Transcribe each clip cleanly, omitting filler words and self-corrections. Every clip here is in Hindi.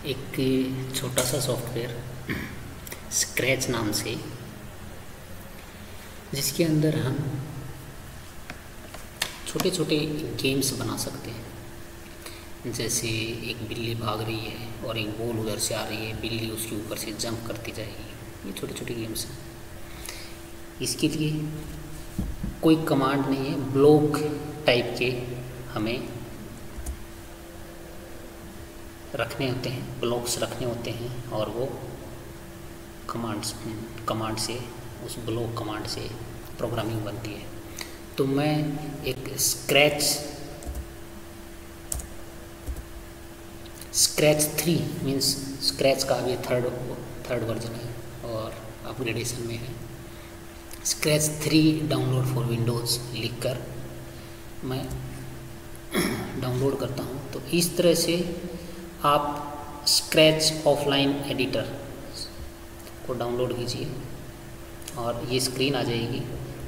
एक छोटा सा सॉफ्टवेयर स्क्रैच नाम से, जिसके अंदर हम छोटे छोटे गेम्स बना सकते हैं। जैसे एक बिल्ली भाग रही है और एक बॉल उधर से आ रही है, बिल्ली उसके ऊपर से जंप करती जाएगी। ये छोटे छोटे गेम्स हैं। इसके लिए कोई कमांड नहीं है, ब्लॉक टाइप के हमें रखने होते हैं, ब्लॉक्स रखने होते हैं और वो कमांड से, उस ब्लॉक कमांड से प्रोग्रामिंग बनती है। तो मैं एक स्क्रैच 3 मीन्स स्क्रैच का अभी थर्ड वर्जन है और अपग्रेडेशन में है। स्क्रैच 3 डाउनलोड फॉर विंडोज़ लिखकर मैं डाउनलोड करता हूँ। तो इस तरह से आप स्क्रैच ऑफलाइन एडिटर को डाउनलोड कीजिए और ये स्क्रीन आ जाएगी।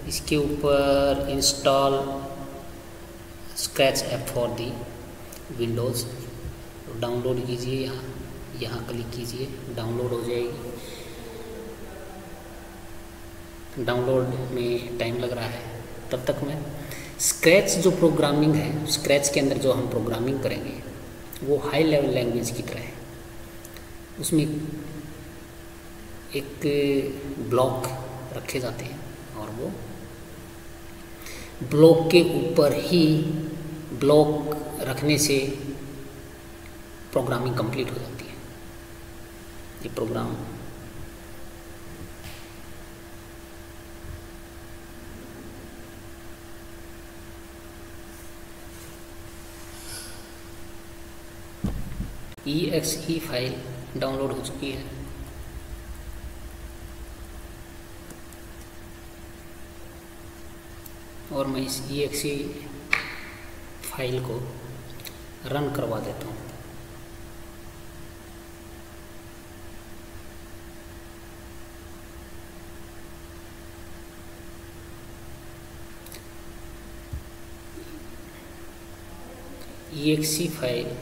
इसके ऊपर install scratch app for the Windows download कीजिए, यहाँ क्लिक कीजिए, डाउनलोड हो जाएगी। डाउनलोड में टाइम लग रहा है, तब तक मैं स्क्रैच जो प्रोग्रामिंग है, स्क्रैच के अंदर जो हम प्रोग्रामिंग करेंगे वो हाई लेवल लैंग्वेज की तरह है। उसमें एक ब्लॉक रखे जाते हैं और वो ब्लॉक के ऊपर ही ब्लॉक रखने से प्रोग्रामिंग कंप्लीट हो जाती है। ये प्रोग्राम exe फाइल डाउनलोड हो चुकी है। और मैं इस exe फाइल को रन करवा देता हूँ। exe फाइल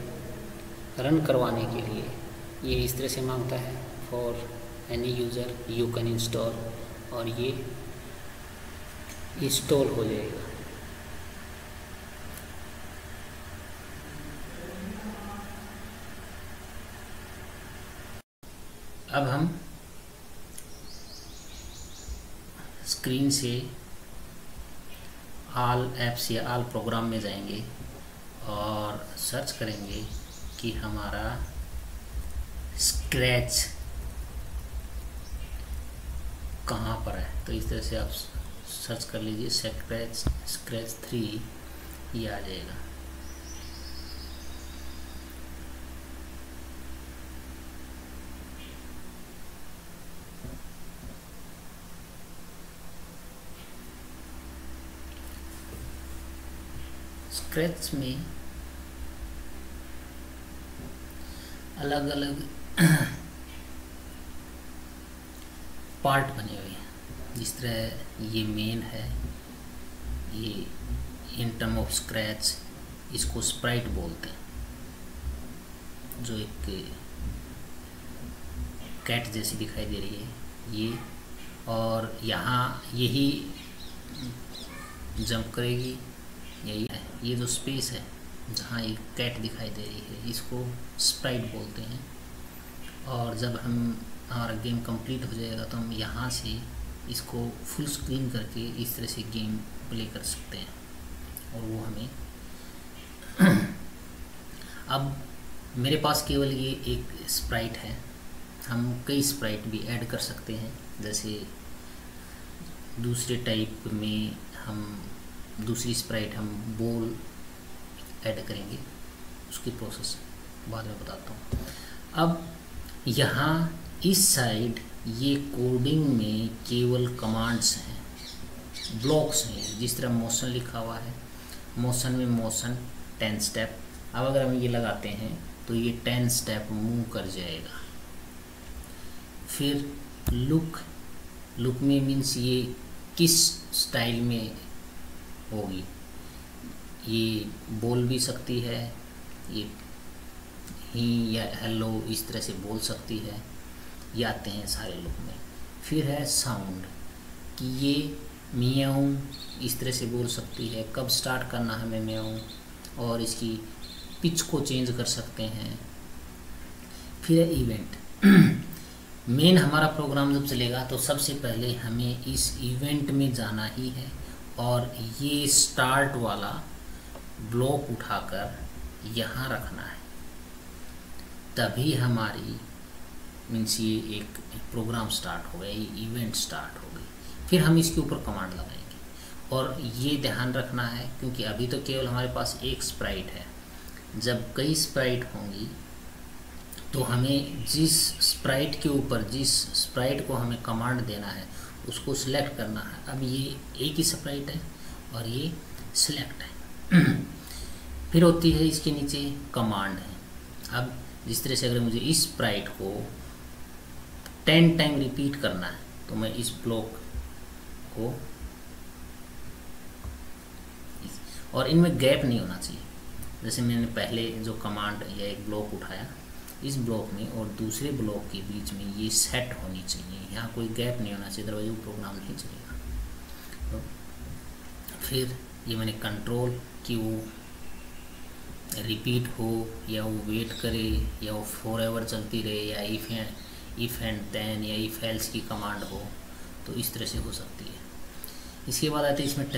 रन करवाने के लिए ये इस तरह से मांगता है, for any user you can install, और ये इंस्टॉल हो जाएगा। अब हम स्क्रीन से ऑल ऐप्स या ऑल प्रोग्राम में जाएंगे और सर्च करेंगे कि हमारा स्क्रैच कहाँ पर है। तो इस तरह से आप सर्च कर लीजिए, स्क्रैच 3, ये आ जाएगा। स्क्रैच में अलग अलग पार्ट बने हुए हैं। जिस तरह ये मेन है, ये इन टर्म ऑफ स्क्रैच इसको स्प्राइट बोलते हैं, जो एक कैट जैसी दिखाई दे रही है ये, और यहाँ यही जंप करेगी, यही है। ये जो स्पेस है जहाँ एक कैट दिखाई दे रही है, इसको स्प्राइट बोलते हैं। और जब हमारा गेम कंप्लीट हो जाएगा तो हम यहाँ से इसको फुल स्क्रीन करके इस तरह से गेम प्ले कर सकते हैं, और वो हमें अब मेरे पास केवल ये एक स्प्राइट है, हम कई स्प्राइट भी ऐड कर सकते हैं। जैसे दूसरे टाइप में हम दूसरी स्प्राइट हम बॉल ऐड करेंगे, उसकी प्रोसेस बाद में बताता हूँ। अब यहाँ इस साइड ये कोडिंग में केवल कमांड्स हैं, ब्लॉक्स हैं। जिस तरह मोशन लिखा हुआ है, मोशन में मोशन 10 स्टेप। अब अगर हम ये लगाते हैं तो ये 10 स्टेप मूव कर जाएगा। फिर लुक में मीन्स ये किस स्टाइल में होगी, ये बोल भी सकती है, ये ही या हेलो इस तरह से बोल सकती है, ये आते हैं सारे लुक में। फिर है साउंड कि ये मियाऊं इस तरह से बोल सकती है, कब स्टार्ट करना है हमें मियाऊं, और इसकी पिच को चेंज कर सकते हैं। फिर है इवेंट। मेन हमारा प्रोग्राम जब चलेगा तो सबसे पहले हमें इस इवेंट में जाना ही है और ये स्टार्ट वाला ब्लॉक उठाकर यहाँ रखना है, तभी हमारी मीन्स ये एक प्रोग्राम स्टार्ट हो गया, ये इवेंट स्टार्ट हो गई। फिर हम इसके ऊपर कमांड लगाएंगे और ये ध्यान रखना है क्योंकि अभी तो केवल हमारे पास एक स्प्राइट है, जब कई स्प्राइट होंगी तो हमें जिस स्प्राइट के ऊपर जिस स्प्राइट को हमें कमांड देना है उसको सिलेक्ट करना है। अब ये एक ही स्प्राइट है और ये सिलेक्ट है। फिर होती है इसके नीचे कमांड है। अब जिस तरह से अगर मुझे इस स्प्राइट को 10 टाइम रिपीट करना है तो मैं इस ब्लॉक को, और इनमें गैप नहीं होना चाहिए। जैसे मैंने पहले जो कमांड या एक ब्लॉक उठाया, इस ब्लॉक में और दूसरे ब्लॉक के बीच में ये सेट होनी चाहिए, यहाँ कोई गैप नहीं होना चाहिए, अदरवाइज वो प्रोग्राम नहीं चलेगा। तो फिर ये मैंने कंट्रोल कि वो रिपीट हो या वो वेट करे या वो फॉरएवर चलती रहे या इफ़ एंड देन या इफ एल्स की कमांड हो, तो इस तरह से हो सकती है। इसके बाद आते हैं इसमें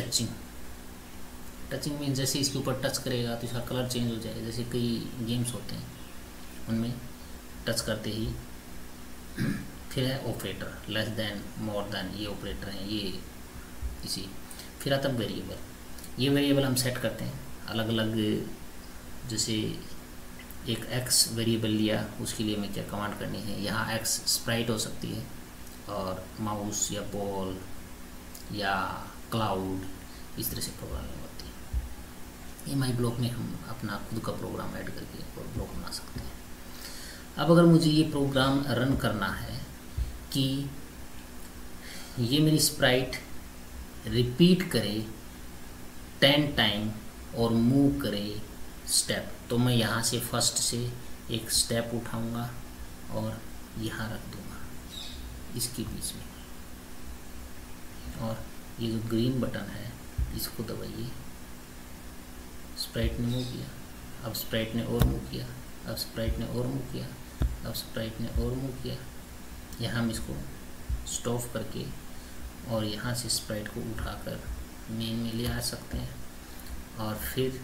टचिंग मीन जैसे इसके ऊपर टच करेगा तो इसका कलर चेंज हो जाएगा। जैसे कई गेम्स होते हैं उनमें टच करते ही। फिर है operator, less than, more than, ये ऑपरेटर हैं ये इसी। फिर आता वेरिएबल। ये वेरिएबल हम सेट करते हैं अलग अलग, जैसे एक एक्स वेरिएबल लिया उसके लिए हमें क्या कमांड करनी है। यहाँ एक्स स्प्राइट हो सकती है और माउस या बॉल या क्लाउड, इस तरह से प्रोग्रामिंग होती है। ये माई ब्लॉक में हम अपना खुद का प्रोग्राम ऐड करके और ब्लॉक बना सकते हैं। अब अगर मुझे ये प्रोग्राम रन करना है कि ये मेरी स्प्राइट रिपीट करे 10 टाइम और मूव करे स्टेप, तो मैं यहाँ से फर्स्ट से एक स्टेप उठाऊंगा और यहाँ रख दूंगा इसके बीच में, और ये जो ग्रीन बटन है इसको दबाइए। स्प्राइट ने मूव किया, अब स्प्राइट ने और मूव किया, अब स्प्राइट ने और मूव किया, अब स्प्राइट ने और मूव किया। यहाँ हम इसको स्टॉप करके और यहाँ से स्प्राइट को उठाकर मेन में ले आ सकते हैं और फिर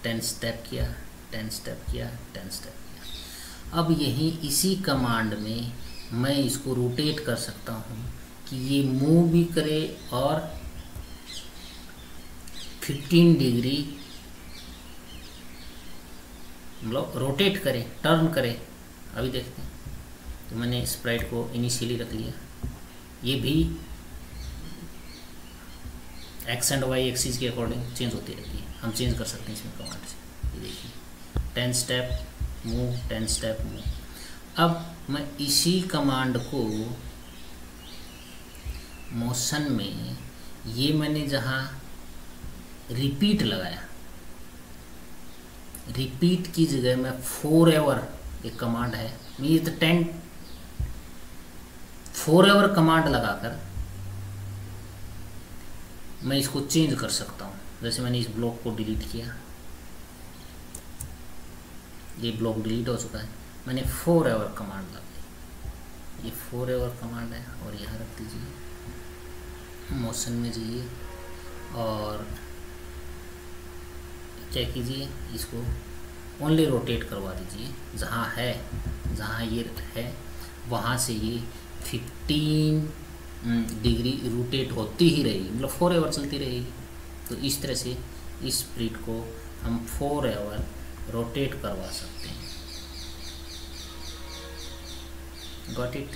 10 स्टेप किया, 10 स्टेप किया, 10 स्टेप किया। अब यही इसी कमांड में मैं इसको रोटेट कर सकता हूँ कि ये मूव भी करे और 15 डिग्री मतलब रोटेट करे, टर्न करे। अभी देखते हैं, तो मैंने स्प्राइट को इनिशियली रख लिया, ये भी एक्स एंड वाई एक्सिस के अकॉर्डिंग चेंज होती रहती है, हम चेंज कर सकते हैं इसमें कमांड से। ये देखिए 10 स्टेप मूव, 10 स्टेप मूव। अब मैं इसी कमांड को मोशन में, ये मैंने जहाँ रिपीट लगाया, रिपीट की जगह मैं फॉरएवर एक कमांड है, ये तो 10 फॉरएवर कमांड लगाकर मैं इसको चेंज कर सकता हूँ। जैसे मैंने इस ब्लॉक को डिलीट किया, ये ब्लॉक डिलीट हो चुका है, मैंने फॉरएवर कमांड लगाई, ये फॉरएवर कमांड है और यहाँ रख दीजिए। मोशन में जाइए और क्या कीजिए, इसको ओनली रोटेट करवा दीजिए, जहाँ ये है वहाँ से ये 15 डिग्री रोटेट होती ही रहेगी, मतलब फॉरएवर चलती रहेगी। तो इस तरह से इस स्प्लिट को हम फॉरएवर रोटेट करवा सकते हैं। Got it.